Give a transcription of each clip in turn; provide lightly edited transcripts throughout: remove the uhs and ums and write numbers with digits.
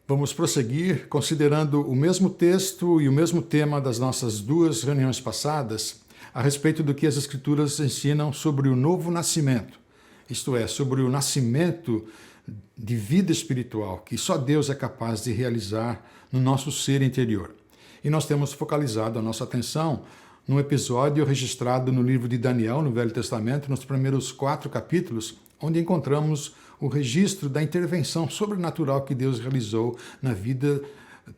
Vamos prosseguir considerando o mesmo texto e o mesmo tema das nossas duas reuniões passadas a respeito do que as Escrituras ensinam sobre o novo nascimento, isto é, sobre o nascimento de vida espiritual que só Deus é capaz de realizar no nosso ser interior. E nós temos focalizado a nossa atenção num episódio registrado no livro de Daniel, no Velho Testamento, nos primeiros 4 capítulos, onde encontramos o registro da intervenção sobrenatural que Deus realizou na vida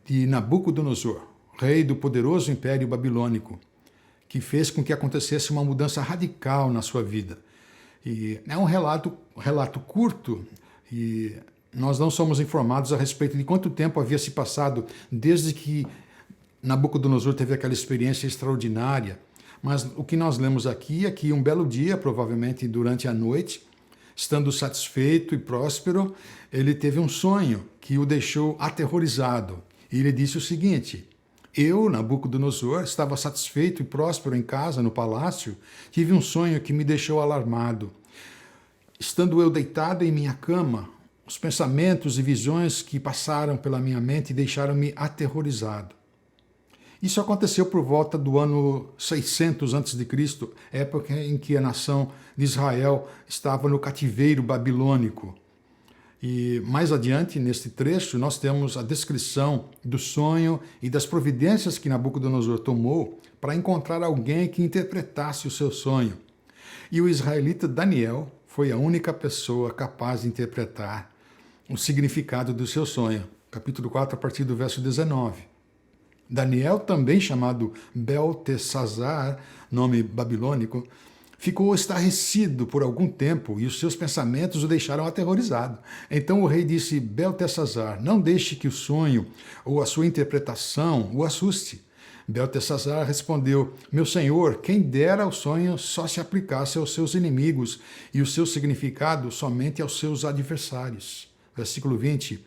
de Nabucodonosor, rei do poderoso Império Babilônico, que fez com que acontecesse uma mudança radical na sua vida. E é um relato curto, e nós não somos informados a respeito de quanto tempo havia se passado desde que Nabucodonosor teve aquela experiência extraordinária. Mas o que nós lemos aqui é que um belo dia, provavelmente durante a noite, estando satisfeito e próspero, ele teve um sonho que o deixou aterrorizado. E ele disse o seguinte: eu, Nabucodonosor, estava satisfeito e próspero em casa, no palácio, tive um sonho que me deixou alarmado. Estando eu deitado em minha cama, os pensamentos e visões que passaram pela minha mente deixaram-me aterrorizado. Isso aconteceu por volta do ano 600 a.C., época em que a nação de Israel estava no cativeiro babilônico. E mais adiante, neste trecho, nós temos a descrição do sonho e das providências que Nabucodonosor tomou para encontrar alguém que interpretasse o seu sonho. E o israelita Daniel foi a única pessoa capaz de interpretar o significado do seu sonho. Capítulo 4, a partir do verso 19. Daniel, também chamado Beltesazar, nome babilônico, ficou estarrecido por algum tempo e os seus pensamentos o deixaram aterrorizado. Então o rei disse: Beltesazar, não deixe que o sonho ou a sua interpretação o assuste. Beltesazar respondeu: meu senhor, quem dera o sonho só se aplicasse aos seus inimigos e o seu significado somente aos seus adversários. Versículo 20.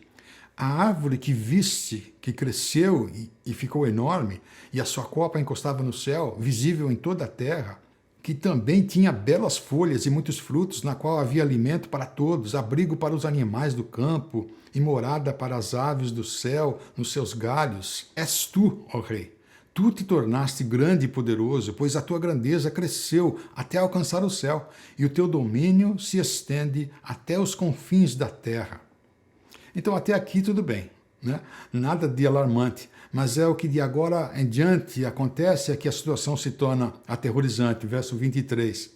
A árvore que viste, que cresceu e ficou enorme, e a sua copa encostava no céu, visível em toda a terra, que também tinha belas folhas e muitos frutos, na qual havia alimento para todos, abrigo para os animais do campo e morada para as aves do céu nos seus galhos. És tu, ó rei. Tu te tornaste grande e poderoso, pois a tua grandeza cresceu até alcançar o céu, e o teu domínio se estende até os confins da terra. Então, até aqui tudo bem, né? Nada de alarmante, mas é o que de agora em diante acontece é que a situação se torna aterrorizante. Verso 23.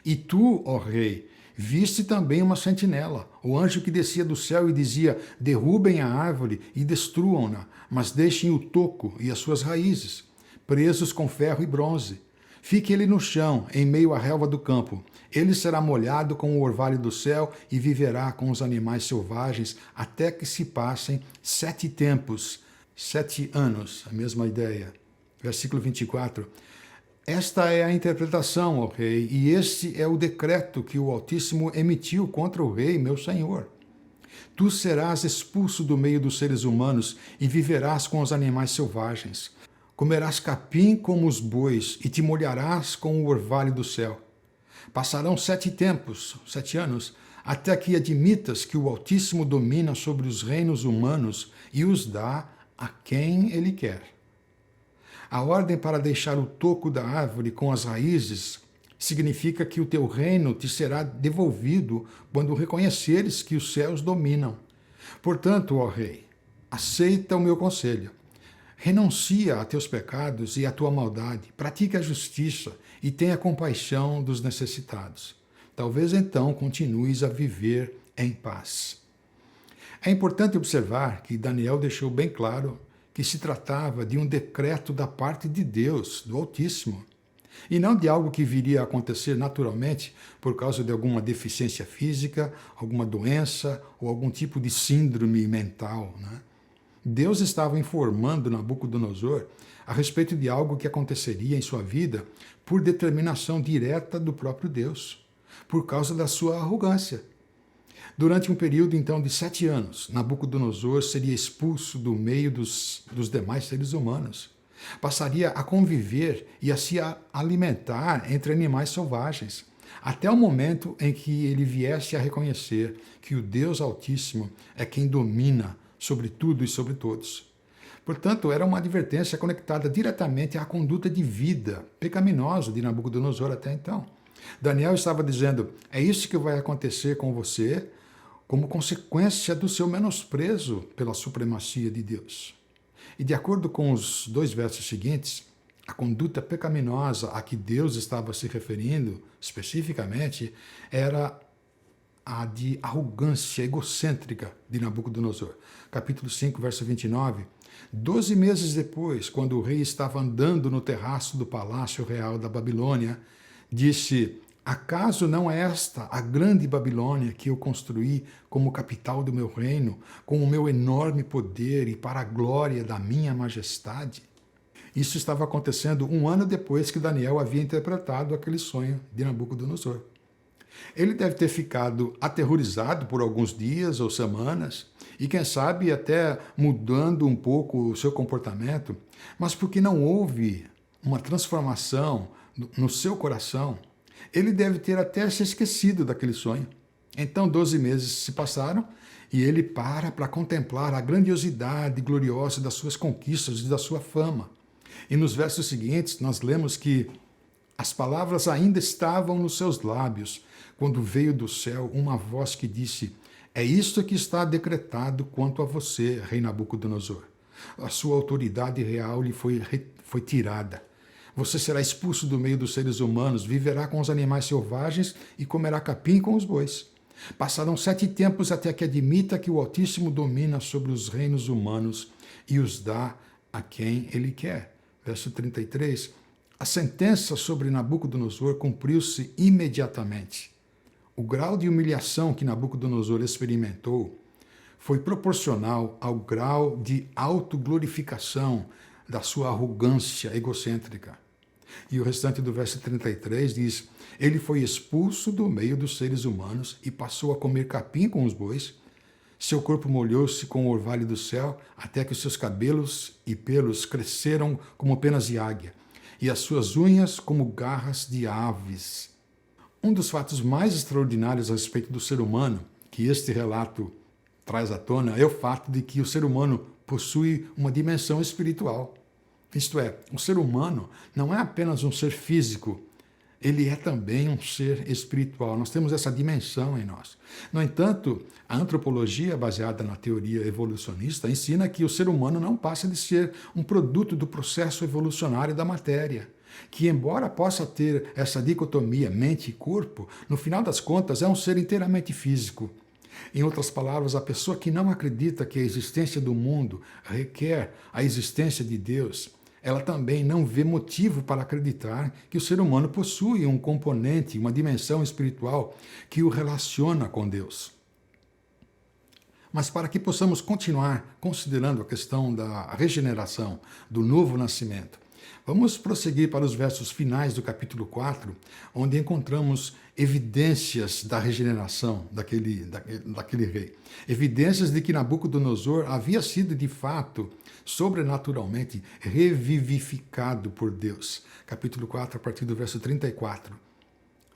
E tu, ó rei, viste também uma sentinela, o anjo que descia do céu e dizia: derrubem a árvore e destruam-na, mas deixem o toco e as suas raízes, presos com ferro e bronze. Fique ele no chão, em meio à relva do campo. Ele será molhado com o orvalho do céu e viverá com os animais selvagens até que se passem 7 tempos, 7 anos, a mesma ideia. Versículo 24. Esta é a interpretação, ó rei, e este é o decreto que o Altíssimo emitiu contra o rei, meu senhor. Tu serás expulso do meio dos seres humanos e viverás com os animais selvagens. Comerás capim como os bois e te molharás com o orvalho do céu. Passarão 7 tempos, 7 anos, até que admitas que o Altíssimo domina sobre os reinos humanos e os dá a quem ele quer. A ordem para deixar o toco da árvore com as raízes significa que o teu reino te será devolvido quando reconheceres que os céus dominam. Portanto, ó rei, aceita o meu conselho. Renuncia a teus pecados e à tua maldade, pratique a justiça e tenha compaixão dos necessitados. Talvez então continues a viver em paz. É importante observar que Daniel deixou bem claro que se tratava de um decreto da parte de Deus, do Altíssimo, e não de algo que viria a acontecer naturalmente por causa de alguma deficiência física, alguma doença ou algum tipo de síndrome mental, né? Deus estava informando Nabucodonosor a respeito de algo que aconteceria em sua vida por determinação direta do próprio Deus, por causa da sua arrogância. Durante um período, então, de 7 anos, Nabucodonosor seria expulso do meio dos demais seres humanos. Passaria a conviver e a se alimentar entre animais selvagens, até o momento em que ele viesse a reconhecer que o Deus Altíssimo é quem domina sobre tudo e sobre todos. Portanto, era uma advertência conectada diretamente à conduta de vida pecaminosa de Nabucodonosor até então. Daniel estava dizendo: é isso que vai acontecer com você como consequência do seu menosprezo pela supremacia de Deus. E de acordo com os 2 versos seguintes, a conduta pecaminosa a que Deus estava se referindo, especificamente, era a de arrogância egocêntrica de Nabucodonosor. Capítulo 5, verso 29. 12 meses depois, quando o rei estava andando no terraço do palácio real da Babilônia, disse: acaso não é esta a grande Babilônia que eu construí como capital do meu reino, com o meu enorme poder e para a glória da minha majestade? Isso estava acontecendo 1 ano depois que Daniel havia interpretado aquele sonho de Nabucodonosor. Ele deve ter ficado aterrorizado por alguns dias ou semanas, e quem sabe até mudando um pouco o seu comportamento, mas porque não houve uma transformação no seu coração, ele deve ter até se esquecido daquele sonho. Então 12 meses se passaram e ele para contemplar a grandiosidade gloriosa das suas conquistas e da sua fama. E nos versos seguintes nós lemos que as palavras ainda estavam nos seus lábios, quando veio do céu uma voz que disse: é isto que está decretado quanto a você, rei Nabucodonosor. A sua autoridade real lhe foi tirada. Você será expulso do meio dos seres humanos, viverá com os animais selvagens e comerá capim com os bois. Passarão 7 tempos até que admita que o Altíssimo domina sobre os reinos humanos e os dá a quem ele quer. Verso 33. A sentença sobre Nabucodonosor cumpriu-se imediatamente. O grau de humilhação que Nabucodonosor experimentou foi proporcional ao grau de autoglorificação da sua arrogância egocêntrica. E o restante do verso 33 diz: ele foi expulso do meio dos seres humanos e passou a comer capim com os bois. Seu corpo molhou-se com o orvalho do céu, até que os seus cabelos e pelos cresceram como penas de águia, e as suas unhas como garras de aves. Um dos fatos mais extraordinários a respeito do ser humano, que este relato traz à tona, é o fato de que o ser humano possui uma dimensão espiritual. Isto é, o ser humano não é apenas um ser físico, ele é também um ser espiritual. Nós temos essa dimensão em nós. No entanto, a antropologia, baseada na teoria evolucionista, ensina que o ser humano não passa de ser um produto do processo evolucionário da matéria, que, embora possa ter essa dicotomia mente e corpo, no final das contas é um ser inteiramente físico. Em outras palavras, a pessoa que não acredita que a existência do mundo requer a existência de Deus, ela também não vê motivo para acreditar que o ser humano possui um componente, uma dimensão espiritual que o relaciona com Deus. Mas para que possamos continuar considerando a questão da regeneração, do novo nascimento, vamos prosseguir para os versos finais do capítulo 4, onde encontramos evidências da regeneração daquele rei. Evidências de que Nabucodonosor havia sido, de fato, sobrenaturalmente revivificado por Deus. Capítulo 4, a partir do verso 34.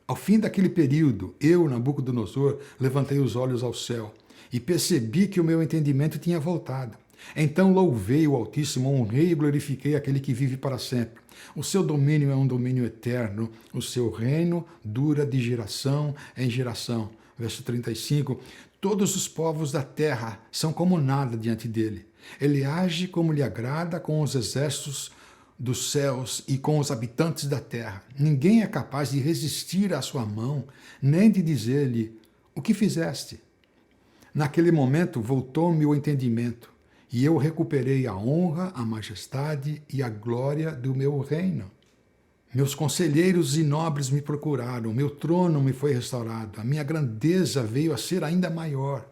Ao fim daquele período, eu, Nabucodonosor, levantei os olhos ao céu e percebi que o meu entendimento tinha voltado. Então louvei o Altíssimo, honrei e glorifiquei aquele que vive para sempre. O seu domínio é um domínio eterno, o seu reino dura de geração em geração. Verso 35, todos os povos da terra são como nada diante dele. Ele age como lhe agrada com os exércitos dos céus e com os habitantes da terra. Ninguém é capaz de resistir à sua mão, nem de dizer-lhe: o que fizeste? Naquele momento voltou-me o entendimento, e eu recuperei a honra, a majestade e a glória do meu reino. Meus conselheiros e nobres me procuraram, meu trono me foi restaurado, a minha grandeza veio a ser ainda maior.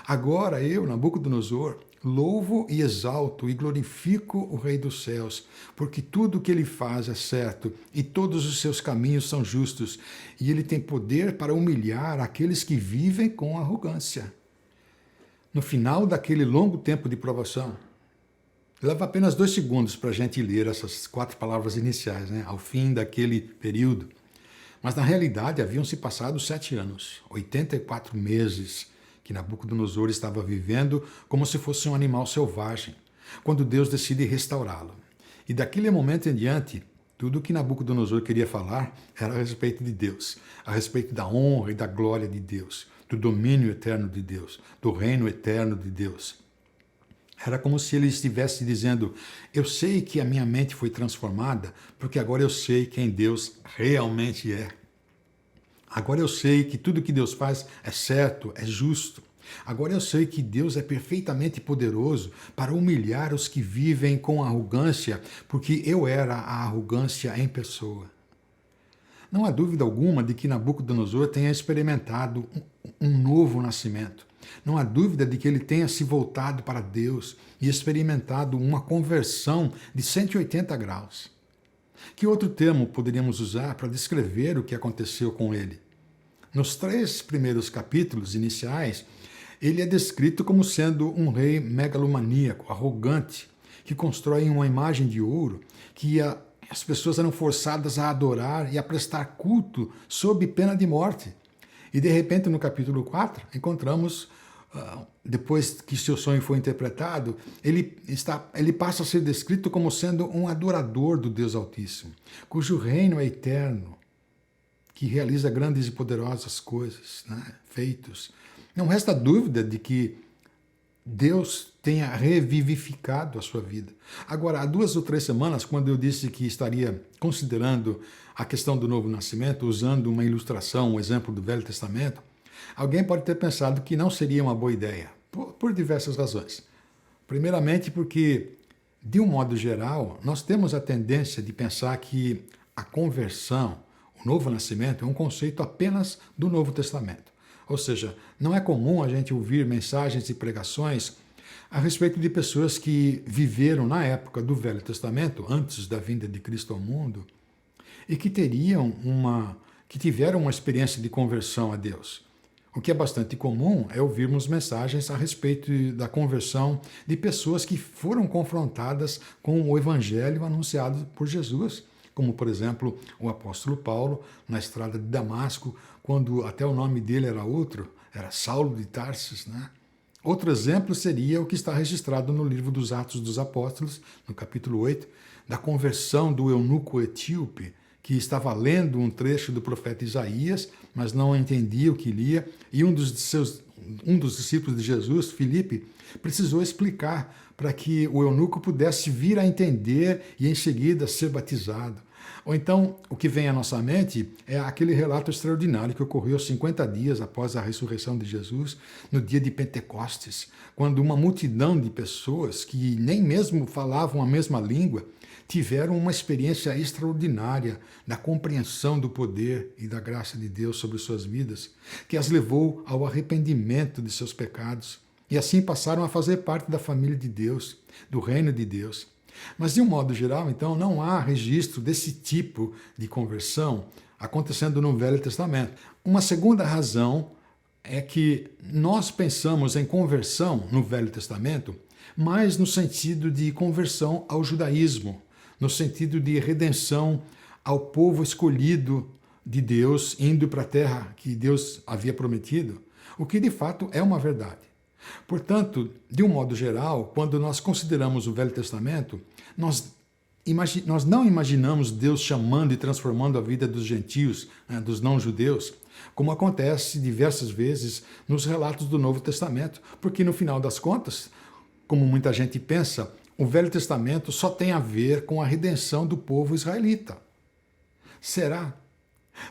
Agora eu, Nabucodonosor, louvo e exalto e glorifico o Rei dos céus, porque tudo o que ele faz é certo e todos os seus caminhos são justos, e ele tem poder para humilhar aqueles que vivem com arrogância. No final daquele longo tempo de provação, leva apenas 2 segundos para a gente ler essas 4 palavras iniciais, ao fim daquele período. Mas na realidade haviam se passado 7 anos, 84 meses, que Nabucodonosor estava vivendo como se fosse um animal selvagem, quando Deus decide restaurá-lo. E daquele momento em diante, tudo o que Nabucodonosor queria falar era a respeito de Deus, a respeito da honra e da glória de Deus, do domínio eterno de Deus, do reino eterno de Deus. Era como se ele estivesse dizendo: eu sei que a minha mente foi transformada, porque agora eu sei quem Deus realmente é. Agora eu sei que tudo que Deus faz é certo, é justo. Agora eu sei que Deus é perfeitamente poderoso para humilhar os que vivem com arrogância, porque eu era a arrogância em pessoa. Não há dúvida alguma de que Nabucodonosor tenha experimentado um novo nascimento. Não há dúvida de que ele tenha se voltado para Deus e experimentado uma conversão de 180 graus. Que outro termo poderíamos usar para descrever o que aconteceu com ele? Nos 3 primeiros capítulos iniciais, ele é descrito como sendo um rei megalomaníaco, arrogante, que constrói uma imagem de ouro que as pessoas eram forçadas a adorar e a prestar culto sob pena de morte. E de repente, no capítulo 4, encontramos, depois que seu sonho foi interpretado, ele passa a ser descrito como sendo um adorador do Deus Altíssimo, cujo reino é eterno, que realiza grandes e poderosas coisas, né, feitos. Não resta dúvida de que Deus tenha revivificado a sua vida. Agora, há 2 ou 3 semanas, quando eu disse que estaria considerando a questão do novo nascimento, usando uma ilustração, um exemplo do Velho Testamento, alguém pode ter pensado que não seria uma boa ideia, por diversas razões. Primeiramente porque, de um modo geral, nós temos a tendência de pensar que a conversão, o novo nascimento, é um conceito apenas do Novo Testamento. Ou seja, não é comum a gente ouvir mensagens e pregações a respeito de pessoas que viveram na época do Velho Testamento, antes da vinda de Cristo ao mundo, e que tiveram uma experiência de conversão a Deus. O que é bastante comum é ouvirmos mensagens a respeito da conversão de pessoas que foram confrontadas com o evangelho anunciado por Jesus, como, por exemplo, o apóstolo Paulo, na estrada de Damasco, quando até o nome dele era outro, era Saulo de Tarsis, né? Outro exemplo seria o que está registrado no livro dos Atos dos Apóstolos, no capítulo 8, da conversão do eunuco etíope, que estava lendo um trecho do profeta Isaías, mas não entendia o que lia, e um dos discípulos de Jesus, Filipe, precisou explicar para que o eunuco pudesse vir a entender e em seguida ser batizado. Ou então, o que vem à nossa mente é aquele relato extraordinário que ocorreu 50 dias após a ressurreição de Jesus, no dia de Pentecostes, quando uma multidão de pessoas que nem mesmo falavam a mesma língua tiveram uma experiência extraordinária da compreensão do poder e da graça de Deus sobre suas vidas, que as levou ao arrependimento de seus pecados, e assim passaram a fazer parte da família de Deus, do reino de Deus. Mas, de um modo geral, então, não há registro desse tipo de conversão acontecendo no Velho Testamento. Uma segunda razão é que nós pensamos em conversão no Velho Testamento mais no sentido de conversão ao judaísmo, no sentido de redenção ao povo escolhido de Deus indo para a terra que Deus havia prometido, o que de fato é uma verdade. Portanto, de um modo geral, quando nós consideramos o Velho Testamento, nós não imaginamos Deus chamando e transformando a vida dos gentios, né, dos não-judeus, como acontece diversas vezes nos relatos do Novo Testamento, porque no final das contas, como muita gente pensa, o Velho Testamento só tem a ver com a redenção do povo israelita. Será?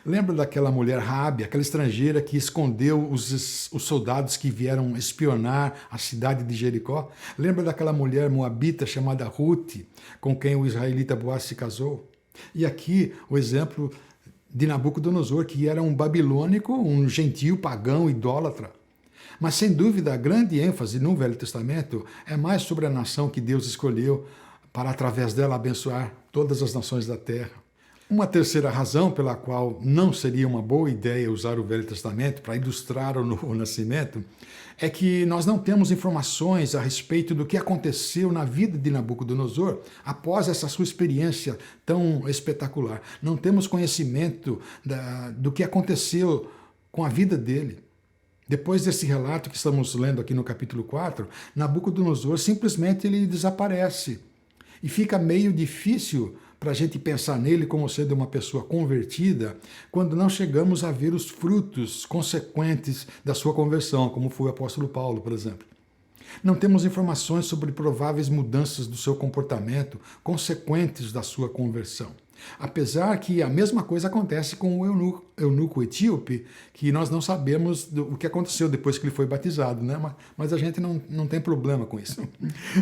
Lembra daquela mulher Raabe, aquela estrangeira que escondeu os soldados que vieram espionar a cidade de Jericó? Lembra daquela mulher moabita chamada Ruth, com quem o israelita Boaz se casou? E aqui o exemplo de Nabucodonosor, que era um babilônico, um gentio pagão, idólatra. Mas, sem dúvida, a grande ênfase no Velho Testamento é mais sobre a nação que Deus escolheu para, através dela, abençoar todas as nações da terra. Uma terceira razão pela qual não seria uma boa ideia usar o Velho Testamento para ilustrar o Novo Nascimento é que nós não temos informações a respeito do que aconteceu na vida de Nabucodonosor após essa sua experiência tão espetacular. Não temos conhecimento do que aconteceu com a vida dele, Depois desse relato que estamos lendo aqui no capítulo 4, Nabucodonosor simplesmente ele desaparece. E fica meio difícil para a gente pensar nele como sendo uma pessoa convertida quando não chegamos a ver os frutos consequentes da sua conversão, como foi o apóstolo Paulo, por exemplo. Não temos informações sobre prováveis mudanças do seu comportamento consequentes da sua conversão. Apesar que a mesma coisa acontece com o eunuco etíope, que nós não sabemos o que aconteceu depois que ele foi batizado, né? Mas a gente não tem problema com isso.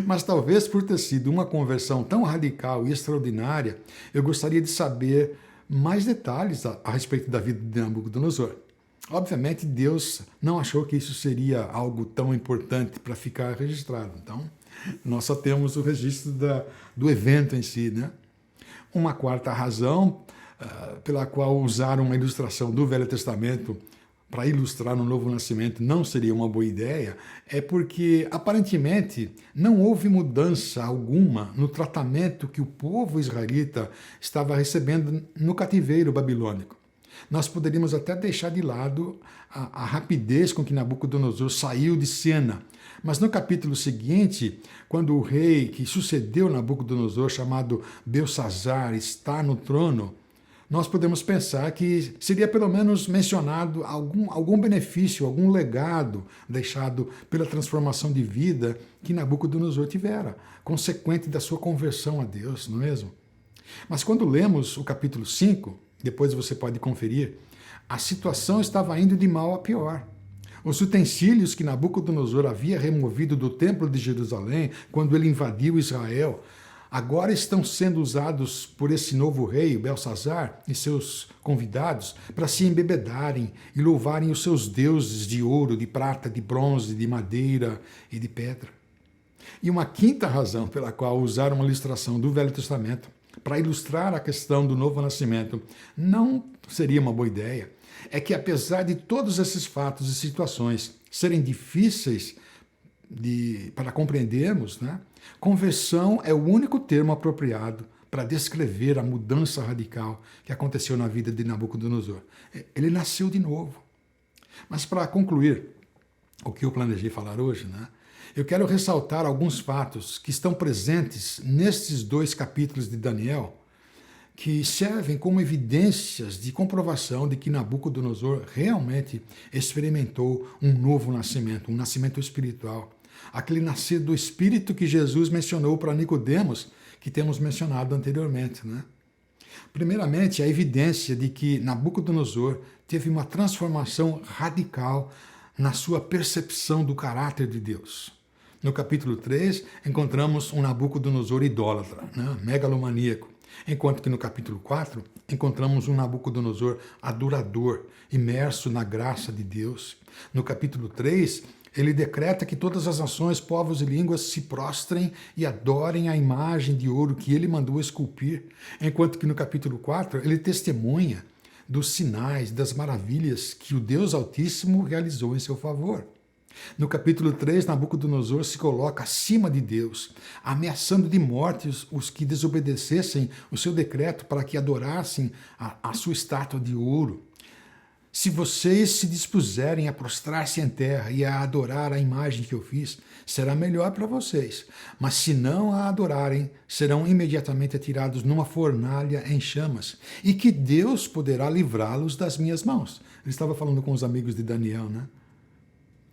Mas talvez por ter sido uma conversão tão radical e extraordinária, eu gostaria de saber mais detalhes a respeito da vida de Nabucodonosor. Obviamente, Deus não achou que isso seria algo tão importante para ficar registrado. Então, nós só temos o registro do evento em si, né? Uma quarta razão pela qual usar uma ilustração do Velho Testamento para ilustrar o Novo Nascimento não seria uma boa ideia é porque, aparentemente, não houve mudança alguma no tratamento que o povo israelita estava recebendo no cativeiro babilônico. Nós poderíamos até deixar de lado a rapidez com que Nabucodonosor saiu de cena. Mas no capítulo seguinte, quando o rei que sucedeu Nabucodonosor, chamado Belsazar, está no trono, nós podemos pensar que seria pelo menos mencionado algum benefício, algum legado deixado pela transformação de vida que Nabucodonosor tivera, consequente da sua conversão a Deus, não é mesmo? Mas quando lemos o capítulo 5, depois você pode conferir, a situação estava indo de mal a pior. Os utensílios que Nabucodonosor havia removido do templo de Jerusalém quando ele invadiu Israel, agora estão sendo usados por esse novo rei, Belsazar, e seus convidados, para se embebedarem e louvarem os seus deuses de ouro, de prata, de bronze, de madeira e de pedra. E uma quinta razão pela qual usar uma ilustração do Velho Testamento para ilustrar a questão do novo nascimento não seria uma boa ideia, é que apesar de todos esses fatos e situações serem difíceis para compreendermos, né, conversão é o único termo apropriado para descrever a mudança radical que aconteceu na vida de Nabucodonosor. Ele nasceu de novo. Mas para concluir o que eu planejei falar hoje, né, eu quero ressaltar alguns fatos que estão presentes nestes 2 capítulos de Daniel, que servem como evidências de comprovação de que Nabucodonosor realmente experimentou um novo nascimento, um nascimento espiritual. Aquele nascer do Espírito que Jesus mencionou para Nicodemos, que temos mencionado anteriormente, né? Primeiramente, a evidência de que Nabucodonosor teve uma transformação radical na sua percepção do caráter de Deus. No capítulo 3, encontramos um Nabucodonosor idólatra, né? Megalomaníaco. Enquanto que no capítulo 4, encontramos um Nabucodonosor adorador, imerso na graça de Deus. No capítulo 3, ele decreta que todas as nações, povos e línguas se prostrem e adorem a imagem de ouro que ele mandou esculpir. Enquanto que no capítulo 4, ele testemunha dos sinais, das maravilhas que o Deus Altíssimo realizou em seu favor. No capítulo 3, Nabucodonosor se coloca acima de Deus, ameaçando de morte os que desobedecessem o seu decreto para que adorassem a sua estátua de ouro. Se vocês se dispuserem a prostrar-se em terra e a adorar a imagem que eu fiz, será melhor para vocês. Mas se não a adorarem, serão imediatamente atirados numa fornalha em chamas, e que Deus poderá livrá-los das minhas mãos. Ele estava falando com os amigos de Daniel, né?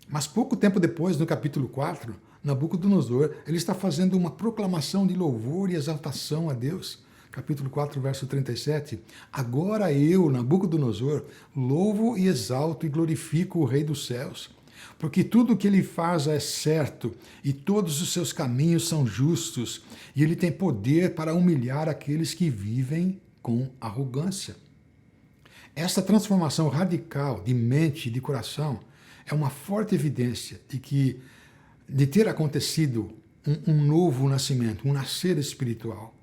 Mas pouco tempo depois, no capítulo 4, Nabucodonosor, ele está fazendo uma proclamação de louvor e exaltação a Deus. Capítulo 4, verso 37. Agora eu, Nabucodonosor, louvo e exalto e glorifico o Rei dos céus, porque tudo o que ele faz é certo e todos os seus caminhos são justos, e ele tem poder para humilhar aqueles que vivem com arrogância. Esta transformação radical de mente e de coração é uma forte evidência de ter acontecido um novo nascimento, um nascer espiritual.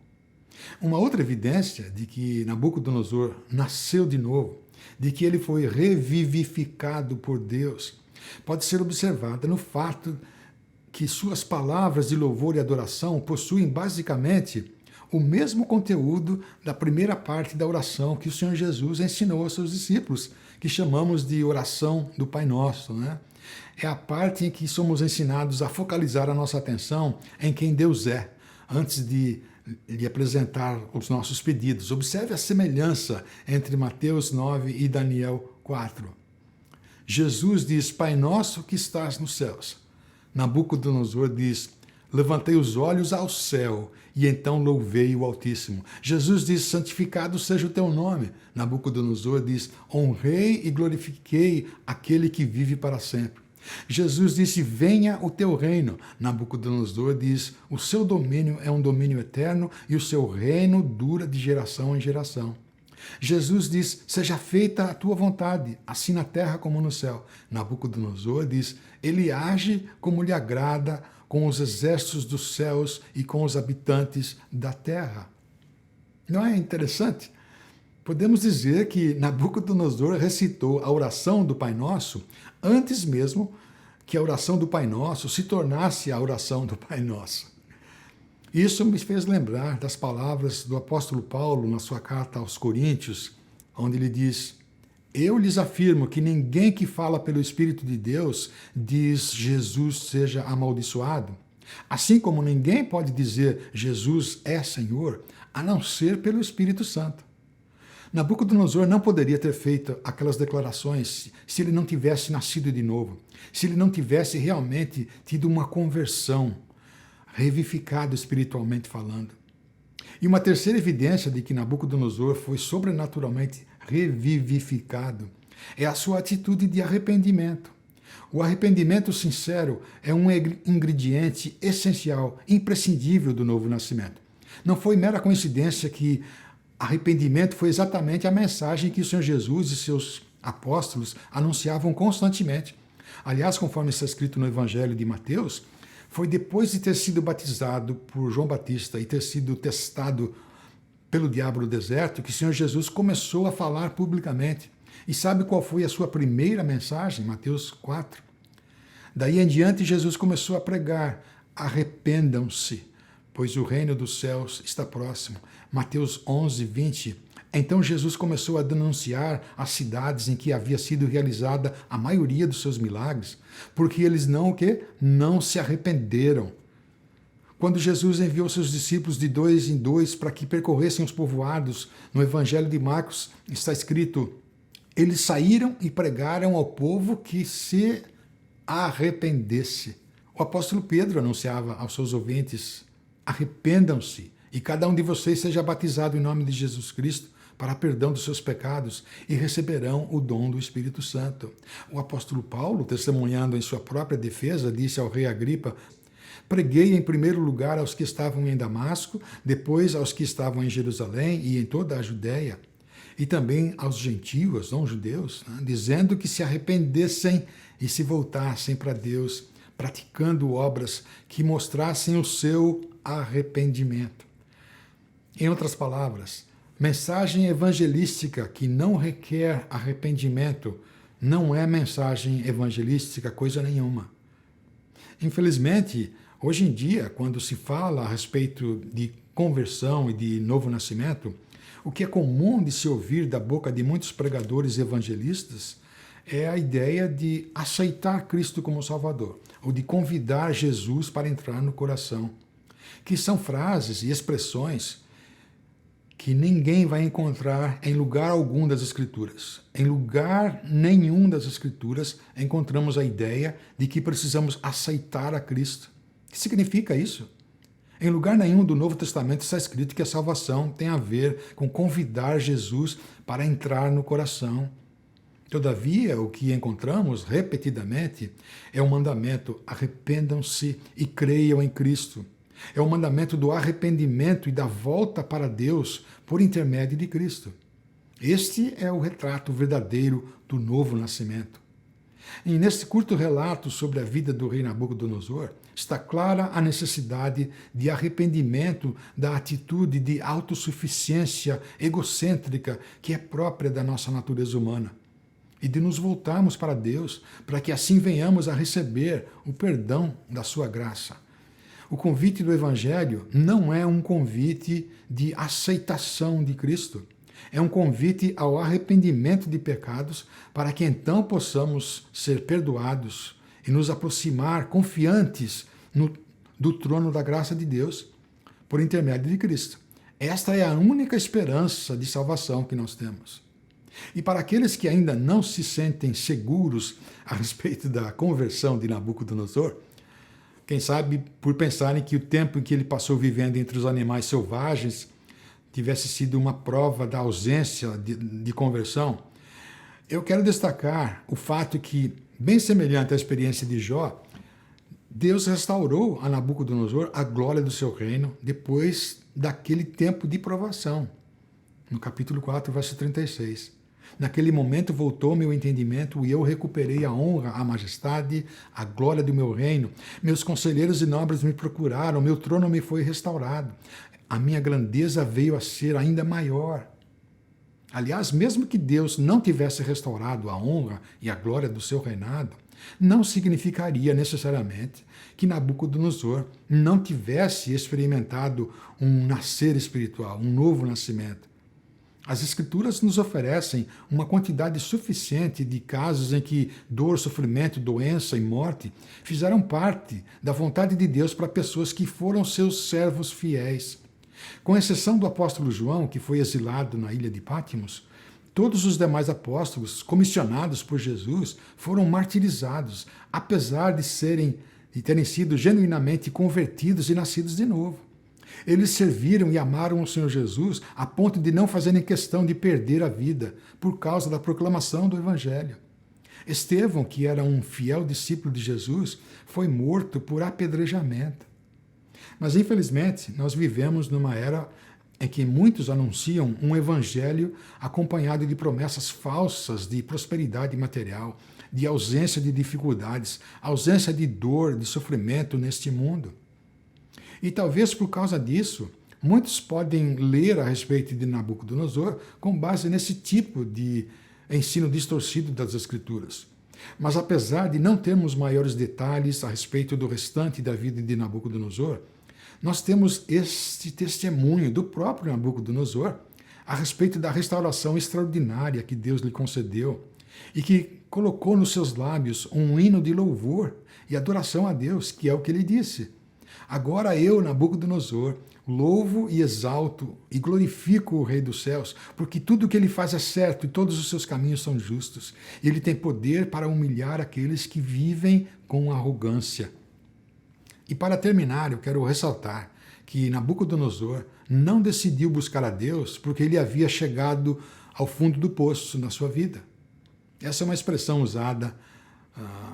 Uma outra evidência de que Nabucodonosor nasceu de novo, de que ele foi revivificado por Deus, pode ser observada no fato que suas palavras de louvor e adoração possuem basicamente o mesmo conteúdo da primeira parte da oração que o Senhor Jesus ensinou aos seus discípulos, que chamamos de oração do Pai Nosso, né? É a parte em que somos ensinados a focalizar a nossa atenção em quem Deus é, antes de lhe apresentar os nossos pedidos. Observe a semelhança entre Mateus 9 e Daniel 4. Jesus diz, Pai nosso que estás nos céus. Nabucodonosor diz, levantei os olhos ao céu e então louvei o Altíssimo. Jesus diz, santificado seja o teu nome. Nabucodonosor diz, honrei e glorifiquei aquele que vive para sempre. Jesus disse, venha o teu reino. Nabucodonosor diz, o seu domínio é um domínio eterno e o seu reino dura de geração em geração. Jesus diz, seja feita a tua vontade, assim na terra como no céu. Nabucodonosor diz, ele age como lhe agrada com os exércitos dos céus e com os habitantes da terra. Não é interessante? Podemos dizer que Nabucodonosor recitou a oração do Pai Nosso antes mesmo que a oração do Pai Nosso se tornasse a oração do Pai Nosso. Isso me fez lembrar das palavras do apóstolo Paulo na sua carta aos Coríntios, onde ele diz, eu lhes afirmo que ninguém que fala pelo Espírito de Deus diz Jesus seja amaldiçoado, assim como ninguém pode dizer Jesus é Senhor, a não ser pelo Espírito Santo. Nabucodonosor não poderia ter feito aquelas declarações se ele não tivesse nascido de novo, se ele não tivesse realmente tido uma conversão, revivificado espiritualmente falando. E uma terceira evidência de que Nabucodonosor foi sobrenaturalmente revivificado é a sua atitude de arrependimento. O arrependimento sincero é um ingrediente essencial, imprescindível do novo nascimento. Não foi mera coincidência que arrependimento foi exatamente a mensagem que o Senhor Jesus e seus apóstolos anunciavam constantemente. Aliás, conforme está escrito no Evangelho de Mateus, foi depois de ter sido batizado por João Batista e ter sido testado pelo diabo no deserto que o Senhor Jesus começou a falar publicamente. E sabe qual foi a sua primeira mensagem? Mateus 4. Daí em diante, Jesus começou a pregar, arrependam-se, pois o reino dos céus está próximo. Mateus 11, 20. Então Jesus começou a denunciar as cidades em que havia sido realizada a maioria dos seus milagres, porque eles não o quê? Não se arrependeram. Quando Jesus enviou seus discípulos de 2 em 2 para que percorressem os povoados, no Evangelho de Marcos está escrito, eles saíram e pregaram ao povo que se arrependesse. O apóstolo Pedro anunciava aos seus ouvintes, arrependam-se e cada um de vocês seja batizado em nome de Jesus Cristo para perdão dos seus pecados e receberão o dom do Espírito Santo. O apóstolo Paulo, testemunhando em sua própria defesa, disse ao rei Agripa, preguei em primeiro lugar aos que estavam em Damasco, depois aos que estavam em Jerusalém e em toda a Judéia, e também aos gentios, não judeus, né, dizendo que se arrependessem e se voltassem para Deus, praticando obras que mostrassem o seu arrependimento. Em outras palavras, mensagem evangelística que não requer arrependimento não é mensagem evangelística coisa nenhuma. Infelizmente, hoje em dia, quando se fala a respeito de conversão e de novo nascimento, o que é comum de se ouvir da boca de muitos pregadores evangelistas é a ideia de aceitar Cristo como Salvador, ou de convidar Jesus para entrar no coração, que são frases e expressões que ninguém vai encontrar em lugar algum das Escrituras. Em lugar nenhum das Escrituras encontramos a ideia de que precisamos aceitar a Cristo. O que significa isso? Em lugar nenhum do Novo Testamento está escrito que a salvação tem a ver com convidar Jesus para entrar no coração. Todavia, o que encontramos repetidamente é o mandamento: arrependam-se e creiam em Cristo. É o mandamento do arrependimento e da volta para Deus por intermédio de Cristo. Este é o retrato verdadeiro do novo nascimento. E neste curto relato sobre a vida do rei Nabucodonosor, está clara a necessidade de arrependimento da atitude de autossuficiência egocêntrica que é própria da nossa natureza humana, e de nos voltarmos para Deus, para que assim venhamos a receber o perdão da sua graça. O convite do Evangelho não é um convite de aceitação de Cristo. É um convite ao arrependimento de pecados para que então possamos ser perdoados e nos aproximar confiantes do trono da graça de Deus por intermédio de Cristo. Esta é a única esperança de salvação que nós temos. E para aqueles que ainda não se sentem seguros a respeito da conversão de Nabucodonosor, quem sabe por pensarem que o tempo em que ele passou vivendo entre os animais selvagens tivesse sido uma prova da ausência de conversão, eu quero destacar o fato que, bem semelhante à experiência de Jó, Deus restaurou a Nabucodonosor a glória do seu reino depois daquele tempo de provação. No capítulo 4, verso 36. Naquele momento voltou-me o entendimento e eu recuperei a honra, a majestade, a glória do meu reino. Meus conselheiros e nobres me procuraram, meu trono me foi restaurado. A minha grandeza veio a ser ainda maior. Aliás, mesmo que Deus não tivesse restaurado a honra e a glória do seu reinado, não significaria necessariamente que Nabucodonosor não tivesse experimentado um nascer espiritual, um novo nascimento. As Escrituras nos oferecem uma quantidade suficiente de casos em que dor, sofrimento, doença e morte fizeram parte da vontade de Deus para pessoas que foram seus servos fiéis. Com exceção do apóstolo João, que foi exilado na ilha de Patmos, todos os demais apóstolos, comissionados por Jesus, foram martirizados, apesar de terem sido genuinamente convertidos e nascidos de novo. Eles serviram e amaram o Senhor Jesus a ponto de não fazerem questão de perder a vida por causa da proclamação do Evangelho. Estevão, que era um fiel discípulo de Jesus, foi morto por apedrejamento. Mas, infelizmente, nós vivemos numa era em que muitos anunciam um evangelho acompanhado de promessas falsas de prosperidade material, de ausência de dificuldades, ausência de dor, de sofrimento neste mundo. E talvez por causa disso, muitos podem ler a respeito de Nabucodonosor com base nesse tipo de ensino distorcido das Escrituras. Mas apesar de não termos maiores detalhes a respeito do restante da vida de Nabucodonosor, nós temos este testemunho do próprio Nabucodonosor a respeito da restauração extraordinária que Deus lhe concedeu e que colocou nos seus lábios um hino de louvor e adoração a Deus, que é o que ele disse. Agora eu, Nabucodonosor, louvo e exalto e glorifico o Rei dos céus, porque tudo o que ele faz é certo e todos os seus caminhos são justos. Ele tem poder para humilhar aqueles que vivem com arrogância. E para terminar, eu quero ressaltar que Nabucodonosor não decidiu buscar a Deus porque ele havia chegado ao fundo do poço na sua vida. Essa é uma expressão usada,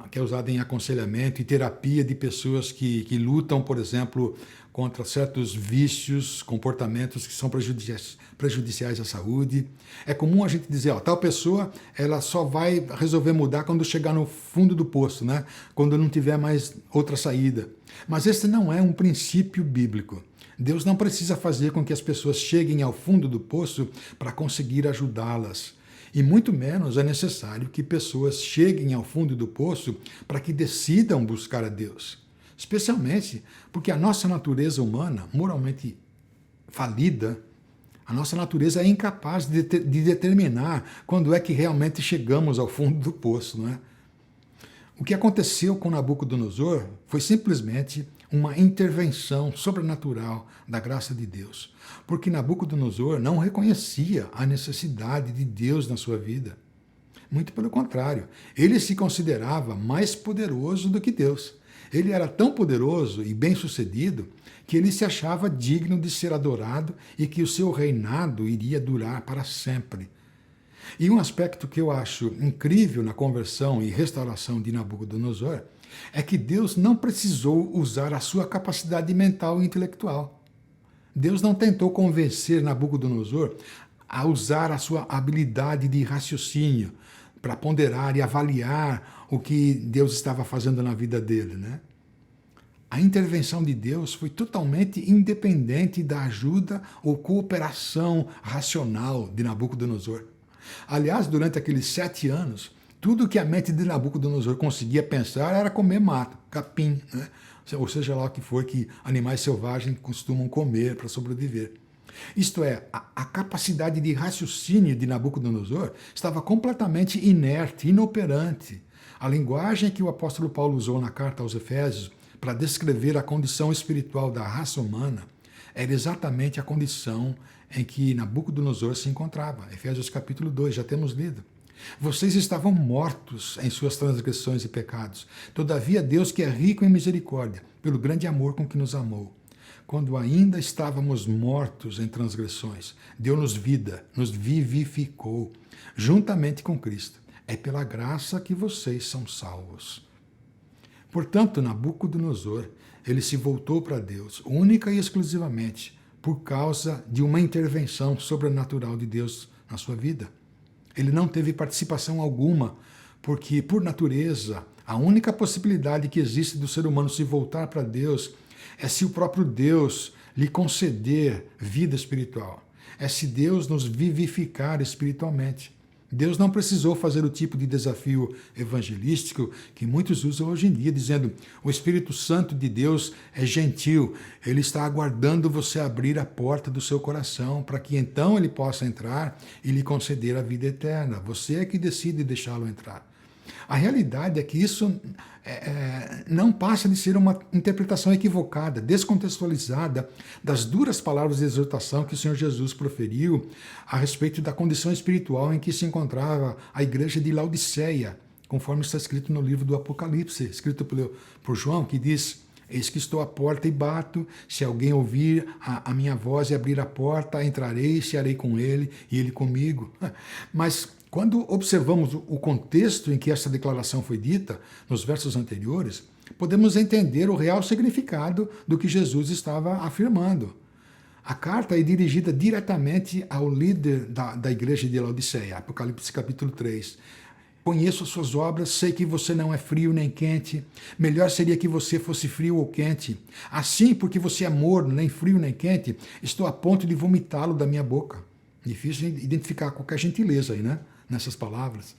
que é usada em aconselhamento e terapia de pessoas que lutam, por exemplo, contra certos vícios, comportamentos que são prejudiciais à saúde. É comum a gente dizer, tal pessoa ela só vai resolver mudar quando chegar no fundo do poço, né? Quando não tiver mais outra saída. Mas esse não é um princípio bíblico. Deus não precisa fazer com que as pessoas cheguem ao fundo do poço para conseguir ajudá-las. E muito menos é necessário que pessoas cheguem ao fundo do poço para que decidam buscar a Deus. Especialmente porque a nossa natureza humana, moralmente falida, a nossa natureza é incapaz de determinar quando é que realmente chegamos ao fundo do poço, não é? O que aconteceu com Nabucodonosor foi simplesmente uma intervenção sobrenatural da graça de Deus, porque Nabucodonosor não reconhecia a necessidade de Deus na sua vida. Muito pelo contrário, ele se considerava mais poderoso do que Deus. Ele era tão poderoso e bem-sucedido que ele se achava digno de ser adorado e que o seu reinado iria durar para sempre. E um aspecto que eu acho incrível na conversão e restauração de Nabucodonosor é que Deus não precisou usar a sua capacidade mental e intelectual. Deus não tentou convencer Nabucodonosor a usar a sua habilidade de raciocínio para ponderar e avaliar o que Deus estava fazendo na vida dele, né? A intervenção de Deus foi totalmente independente da ajuda ou cooperação racional de Nabucodonosor. Aliás, durante aqueles 7 anos, tudo que a mente de Nabucodonosor conseguia pensar era comer mato, capim, né? Ou seja lá o que for que animais selvagens costumam comer para sobreviver. Isto é, a capacidade de raciocínio de Nabucodonosor estava completamente inerte, inoperante. A linguagem que o apóstolo Paulo usou na carta aos Efésios para descrever a condição espiritual da raça humana era exatamente a condição em que Nabucodonosor se encontrava. Efésios capítulo 2, já temos lido. Vocês estavam mortos em suas transgressões e pecados. Todavia, Deus, que é rico em misericórdia, pelo grande amor com que nos amou, quando ainda estávamos mortos em transgressões, deu-nos vida, nos vivificou, juntamente com Cristo. É pela graça que vocês são salvos. Portanto, Nabucodonosor, ele se voltou para Deus, única e exclusivamente, por causa de uma intervenção sobrenatural de Deus na sua vida. Ele não teve participação alguma, porque, por natureza, a única possibilidade que existe do ser humano se voltar para Deus é se o próprio Deus lhe conceder vida espiritual. É se Deus nos vivificar espiritualmente. Deus não precisou fazer o tipo de desafio evangelístico que muitos usam hoje em dia, dizendo: o Espírito Santo de Deus é gentil, ele está aguardando você abrir a porta do seu coração para que então ele possa entrar e lhe conceder a vida eterna. Você é que decide deixá-lo entrar. A realidade é que isso não passa de ser uma interpretação equivocada, descontextualizada das duras palavras de exortação que o Senhor Jesus proferiu a respeito da condição espiritual em que se encontrava a igreja de Laodiceia, conforme está escrito no livro do Apocalipse, escrito por João, que diz: eis que estou à porta e bato, se alguém ouvir a minha voz e abrir a porta, entrarei e cearei com ele e ele comigo. Mas quando observamos o contexto em que essa declaração foi dita, nos versos anteriores, podemos entender o real significado do que Jesus estava afirmando. A carta é dirigida diretamente ao líder da igreja de Laodiceia, Apocalipse capítulo 3. Conheço as suas obras, sei que você não é frio nem quente. Melhor seria que você fosse frio ou quente. Assim, porque você é morno, nem frio nem quente, estou a ponto de vomitá-lo da minha boca. Difícil identificar qualquer gentileza aí, né? Nessas palavras.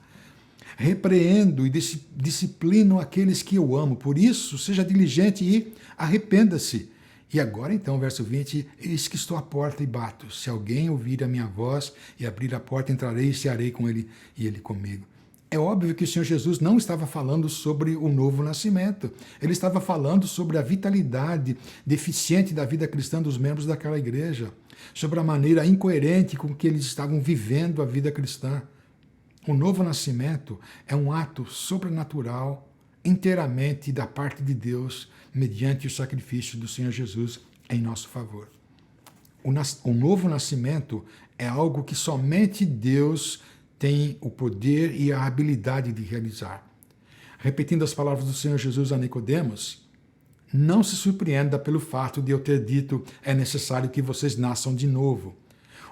Repreendo e disciplino aqueles que eu amo. Por isso, seja diligente e arrependa-se. E agora, então, verso 20, eis que estou à porta e bato. Se alguém ouvir a minha voz e abrir a porta, entrarei e cearei com ele e ele comigo. É óbvio que o Senhor Jesus não estava falando sobre o novo nascimento. Ele estava falando sobre a vitalidade deficiente da vida cristã dos membros daquela igreja, sobre a maneira incoerente com que eles estavam vivendo a vida cristã. O novo nascimento é um ato sobrenatural, inteiramente da parte de Deus, mediante o sacrifício do Senhor Jesus em nosso favor. O novo nascimento é algo que somente Deus tem o poder e a habilidade de realizar. Repetindo as palavras do Senhor Jesus a Nicodemos, não se surpreenda pelo fato de eu ter dito: é necessário que vocês nasçam de novo.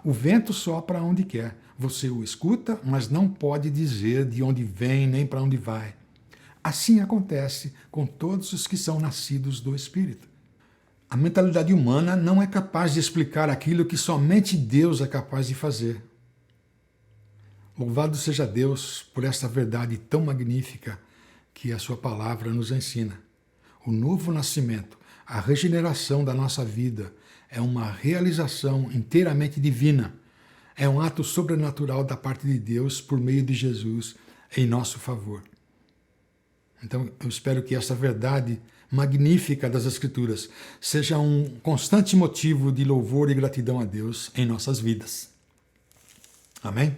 O vento sopra onde quer, você o escuta, mas não pode dizer de onde vem nem para onde vai. Assim acontece com todos os que são nascidos do Espírito. A mentalidade humana não é capaz de explicar aquilo que somente Deus é capaz de fazer. Louvado seja Deus por esta verdade tão magnífica que a sua palavra nos ensina. O novo nascimento, a regeneração da nossa vida, é uma realização inteiramente divina. É um ato sobrenatural da parte de Deus por meio de Jesus em nosso favor. Então, eu espero que essa verdade magnífica das Escrituras seja um constante motivo de louvor e gratidão a Deus em nossas vidas. Amém?